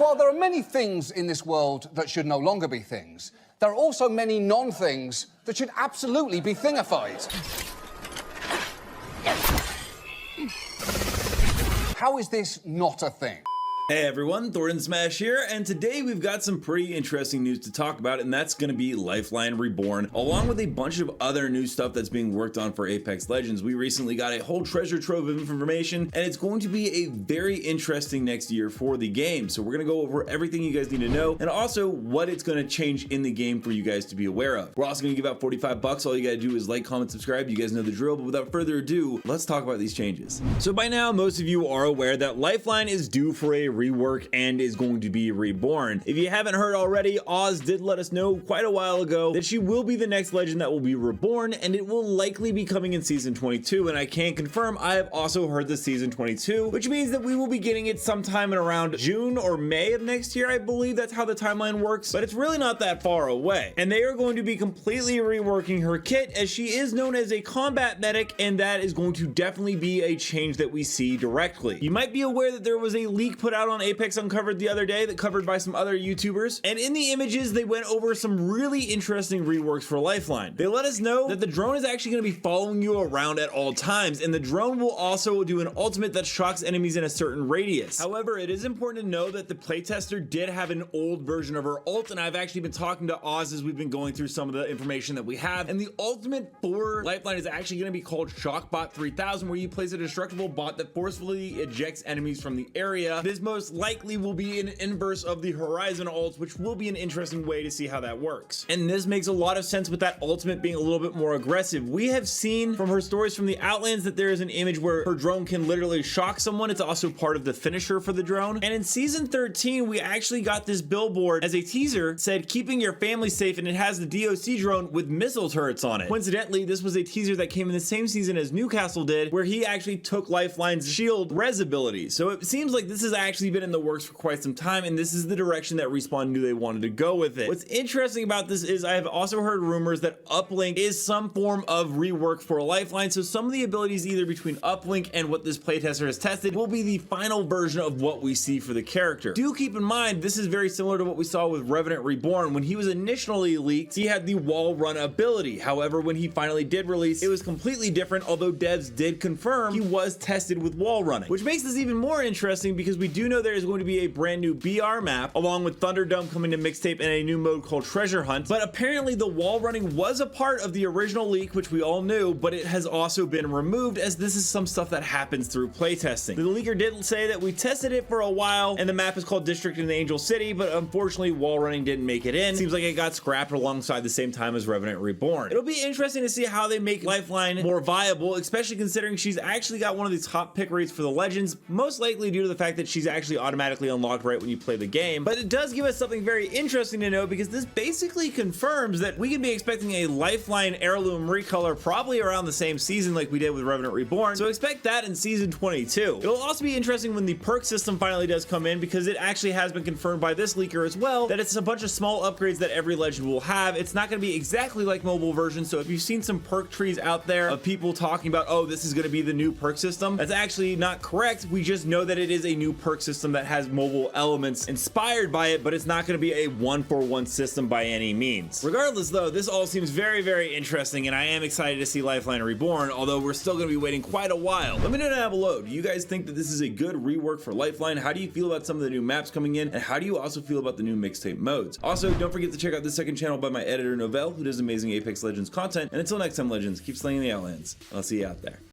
While there are many things in this world that should no longer be things, there are also many non-things that should absolutely be thingified. How is this not a thing? Hey everyone, Thornton Smash here, and today we've got some pretty interesting news to talk about, and that's going to be Lifeline Reborn, along with a bunch of other new stuff that's being worked on for Apex Legends. We recently got a whole treasure trove of information, and it's going to be a very interesting next year for the game. So we're going to go over everything you guys need to know, and also what it's going to change in the game for you guys to be aware of. We're also going to give out 45 bucks. All you got to do is like, comment, subscribe. You guys know the drill, but without further ado, let's talk about these changes. So by now, most of you are aware that Lifeline is due for a rework and is going to be reborn. If you haven't heard already, Oz did let us know quite a while ago that she will be the next legend that will be reborn, and it will likely be coming in season 22, and I can confirm I have also heard the season 22, which means that we will be getting it sometime in around June or May of next year. I believe that's how the timeline works, but it's really not that far away. And they are going to be completely reworking her kit, as she is known as a combat medic, and that is going to definitely be a change that we see directly. You might be aware that there was a leak put out on Apex Uncovered the other day that covered by some other YouTubers, and in the images they went over some really interesting reworks for Lifeline. They let us know that the drone is actually going to be following you around at all times, and the drone will also do an ultimate that shocks enemies in a certain radius. However, it is important to know that the playtester did have an old version of her ult, and I've actually been talking to Oz as we've been going through some of the information that we have, and the ultimate for Lifeline is actually going to be called Shockbot 3000, where you place a destructible bot that forcefully ejects enemies from the area. This most likely will be an inverse of the Horizon ult, which will be an interesting way to see how that works. And this makes a lot of sense with that ultimate being a little bit more aggressive. We have seen from her stories from the Outlands that there is an image where her drone can literally shock someone. It's also part of the finisher for the drone. And in season 13, we actually got this billboard as a teaser, said keeping your family safe, and it has the DOC drone with missile turrets on it. Coincidentally, this was a teaser that came in the same season as Newcastle did, where he actually took Lifeline's shield res ability. So it seems like this has actually been in the works for quite some time, and this is the direction that Respawn knew they wanted to go with it. What's interesting about this is I have also heard rumors that uplink is some form of rework for Lifeline, so some of the abilities either between uplink and what this playtester has tested will be the final version of what we see for the character. Do keep in mind, this is very similar to what we saw with Revenant Reborn. When he was initially leaked, he had the wall run ability. However, when he finally did release, it was completely different, although devs did confirm he was tested with wall running, which makes this even more interesting because we do know there is going to be a brand new BR map along with Thunderdome coming to mixtape and a new mode called Treasure Hunt. But apparently the wall running was a part of the original leak, which we all knew, but it has also been removed, as this is some stuff that happens through playtesting. The leaker did say that we tested it for a while and the map is called District in Angel City, but unfortunately wall running didn't make it in. Seems like it got scrapped alongside the same time as Revenant Reborn. It'll be interesting to see how they make Lifeline more viable, especially considering she's actually got one of the top pick rates for the Legends, most likely due to the fact that she's actually automatically unlocked right when you play the game. But it does give us something very interesting to know, because this basically confirms that we can be expecting a Lifeline Heirloom Recolor probably around the same season like we did with Revenant Reborn, so expect that in season 22. It'll also be interesting when the perk system finally does come in, because it actually has been confirmed by this leaker as well that it's a bunch of small upgrades that every legend will have. It's not going to be exactly like mobile version, so if you've seen some perk trees out there of people talking about, oh, this is going to be the new perk system, that's actually not correct. We just know that it is a new perk system that has mobile elements inspired by it, but it's not going to be a one-for-one system by any means. Regardless though, this all seems very, very interesting, and I am excited to see Lifeline Reborn, although we're still going to be waiting quite a while. Let me know down below, do you guys think that this is a good rework for Lifeline? How do you feel about some of the new maps coming in, and how do you also feel about the new mixtape modes? Also, don't forget to check out the second channel by my editor Novell, who does amazing Apex Legends content, and until next time, Legends, keep slaying the Outlands, and I'll see you out there.